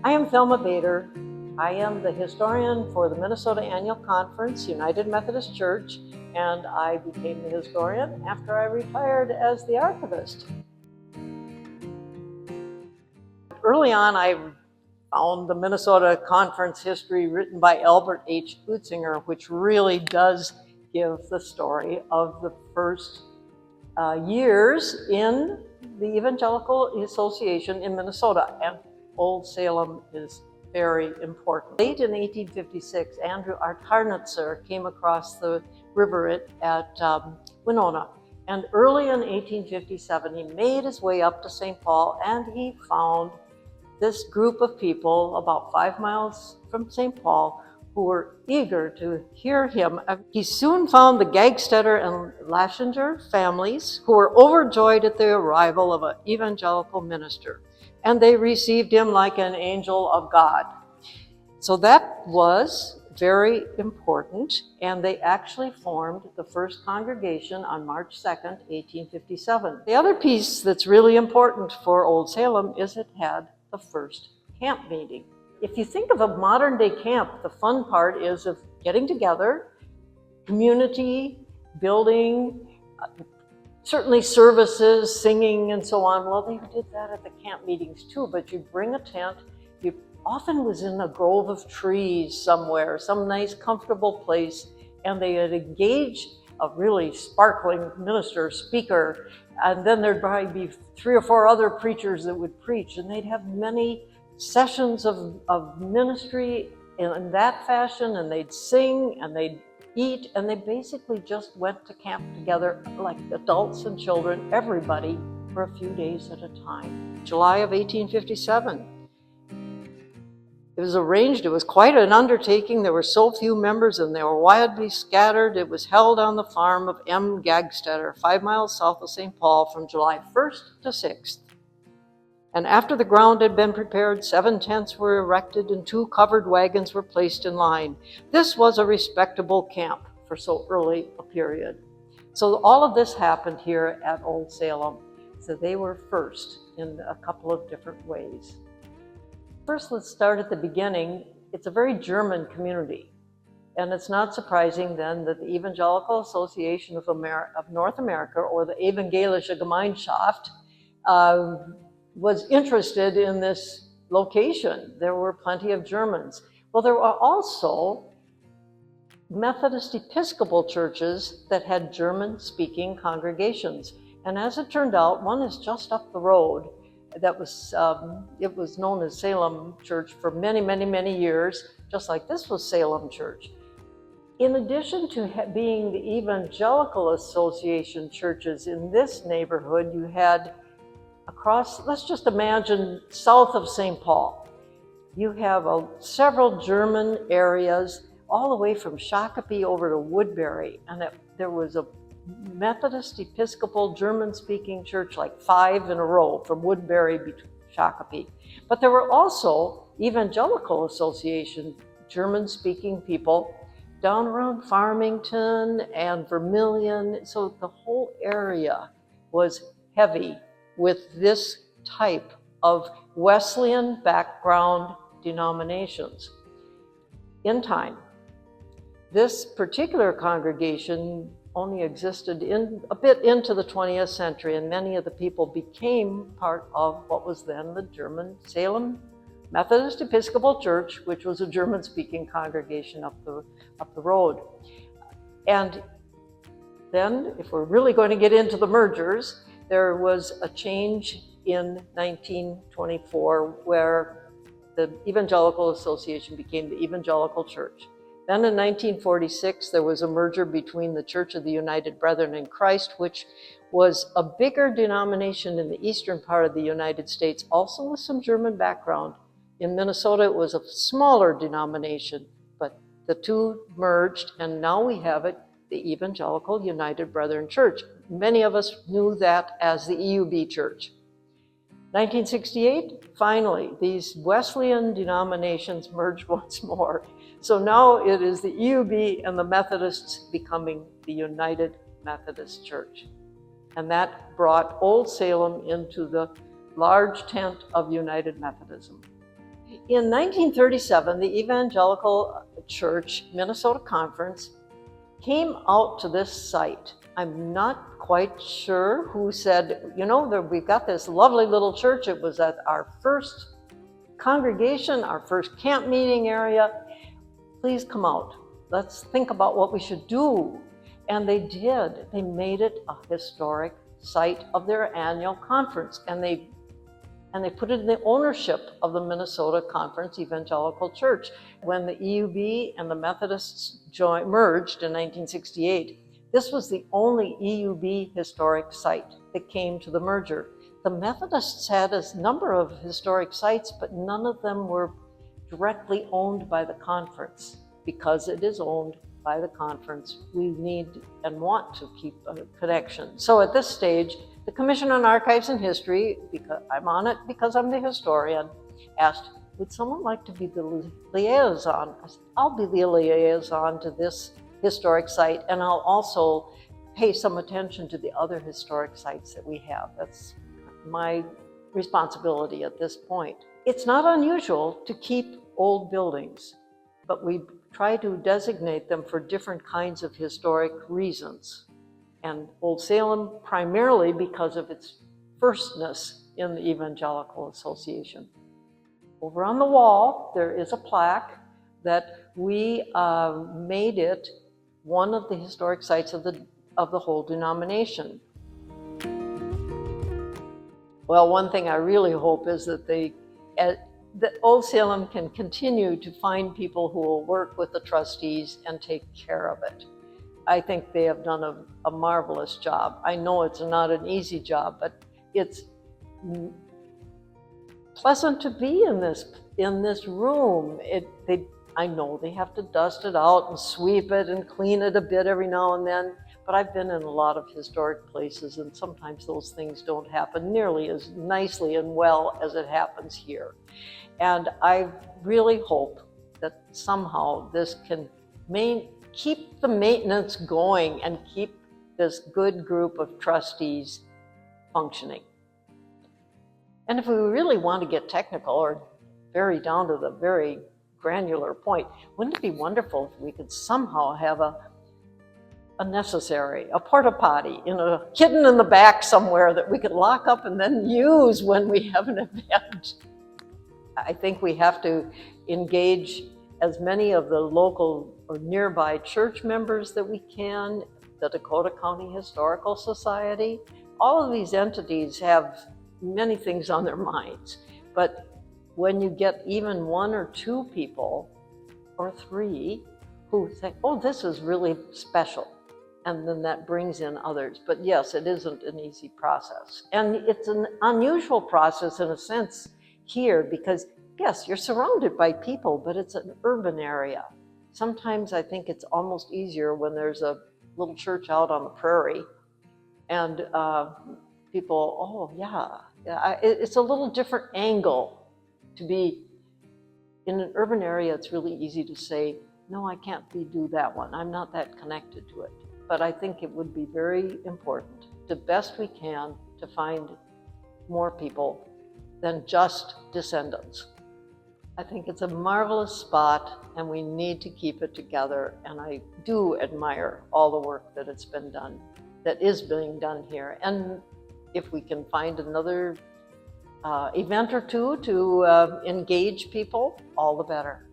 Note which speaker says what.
Speaker 1: I am Thelma Boeder. I am the historian for the Minnesota Annual Conference, United Methodist Church, and I became the historian after I retired as the archivist. Early on, I found the Minnesota Conference history written by Albert H. Utzinger, which really does give the story of the first years in the Evangelical Association in Minnesota, and Old Salem is very important. Late in 1856, Andrew Artarnitzer came across the river at Winona, and early in 1857 he made his way up to St. Paul, and he found this group of people about 5 miles from St. Paul who were eager to hear him. He soon found the Gagstetter and Laschinger families who were overjoyed at the arrival of an evangelical minister, and they received him like an angel of God. So that was very important, and they actually formed the first congregation on March 2nd, 1857. The other piece that's really important for Old Salem is it had the first camp meeting. If you think of a modern day camp, the fun part is of getting together, community, building, certainly services, singing, and so on. Well, they did that at the camp meetings too, but you bring a tent, you often was in a grove of trees somewhere, some nice comfortable place, and they had engaged a really sparkling minister, speaker, and then there'd probably be 3 or 4 other preachers that would preach, and they'd have many sessions of ministry in that fashion, and they'd sing and they'd eat, and they basically just went to camp together like adults and children, everybody, for a few days at a time. July of 1857. It was arranged, it was quite an undertaking. There were so few members and they were widely scattered. It was held on the farm of M. Gagstetter, 5 miles south of St. Paul, from July 1st to 6th. And after the ground had been prepared, 7 tents were erected and 2 covered wagons were placed in line. This was a respectable camp for so early a period. So all of this happened here at Old Salem. So they were first in a couple of different ways. First, let's start at the beginning. It's a very German community. And it's not surprising then that the Evangelical Association of North America, or the Evangelische Gemeinschaft, was interested in this location. There were plenty of Germans. Well, there were also Methodist Episcopal churches that had German-speaking congregations. And as it turned out, one is just up the road. That was, it was known as Salem Church for many, many, many years, just like this was Salem Church. In addition to being the Evangelical Association churches in this neighborhood, you had across, let's just imagine south of St. Paul, you have several German areas all the way from Shakopee over to Woodbury, and there was a Methodist Episcopal German-speaking church, like 5 in a row from Woodbury to Shakopee. But there were also Evangelical Association German-speaking people down around Farmington and Vermilion. So the whole area was heavy with this type of Wesleyan background denominations. In time, this particular congregation only existed a bit into the 20th century, and many of the people became part of what was then the German Salem Methodist Episcopal Church, which was a German-speaking congregation up the road. And then, if we're really going to get into the mergers, there was a change in 1924 where the Evangelical Association became the Evangelical Church. Then in 1946, there was a merger between the Church of the United Brethren in Christ, which was a bigger denomination in the eastern part of the United States, also with some German background. In Minnesota, it was a smaller denomination, but the two merged, and now we have it, the Evangelical United Brethren Church. Many of us knew that as the EUB Church. 1968, finally, these Wesleyan denominations merged once more. So now it is the EUB and the Methodists becoming the United Methodist Church. And that brought Old Salem into the large tent of United Methodism. In 1937, the Evangelical Church Minnesota Conference came out to this site. I'm not quite sure who said, you know, we've got this lovely little church. It was at our first congregation, our first camp meeting area. Please come out. Let's think about what we should do. And they did. They made it a historic site of their annual conference. And they put it in the ownership of the Minnesota Conference Evangelical Church. When the EUB and the Methodists merged in 1968, this was the only EUB historic site that came to the merger. The Methodists had a number of historic sites, but none of them were directly owned by the conference. Because it is owned by the conference, we need and want to keep a connection. So at this stage, the Commission on Archives and History, because I'm on it because I'm the historian, asked, would someone like to be the liaison? I said, I'll be the liaison to this historic site, and I'll also pay some attention to the other historic sites that we have. That's my responsibility at this point. It's not unusual to keep old buildings, but we try to designate them for different kinds of historic reasons. And Old Salem primarily because of its firstness in the Evangelical Association. Over on the wall, there is a plaque that we made it one of the historic sites of the whole denomination. Well, one thing I really hope is that that Old Salem can continue to find people who will work with the trustees and take care of it. I think they have done a marvelous job. I know it's not an easy job, but it's pleasant to be in this room. I know they have to dust it out and sweep it and clean it a bit every now and then, but I've been in a lot of historic places, and sometimes those things don't happen nearly as nicely and well as it happens here. And I really hope that somehow this can keep the maintenance going and keep this good group of trustees functioning. And if we really want to get technical or very down to the very granular point, wouldn't it be wonderful if we could somehow have a porta potty hidden in the back somewhere that we could lock up and then use when we have an event? I think we have to engage as many of the local or nearby church members that we can, the Dakota County Historical Society. All of these entities have many things on their minds, but when you get even one or two people or three who say, oh, this is really special, and then that brings in others. But yes, it isn't an easy process. And it's an unusual process in a sense here because, yes, you're surrounded by people, but it's an urban area. Sometimes I think it's almost easier when there's a little church out on the prairie and people, oh yeah, it's a little different angle to be in an urban area. It's really easy to say, no, I can't do that one. I'm not that connected to it. But I think it would be very important, the best we can, to find more people than just descendants. I think it's a marvelous spot and we need to keep it together. And I do admire all the work that is being done here. And if we can find another event or two to engage people, all the better.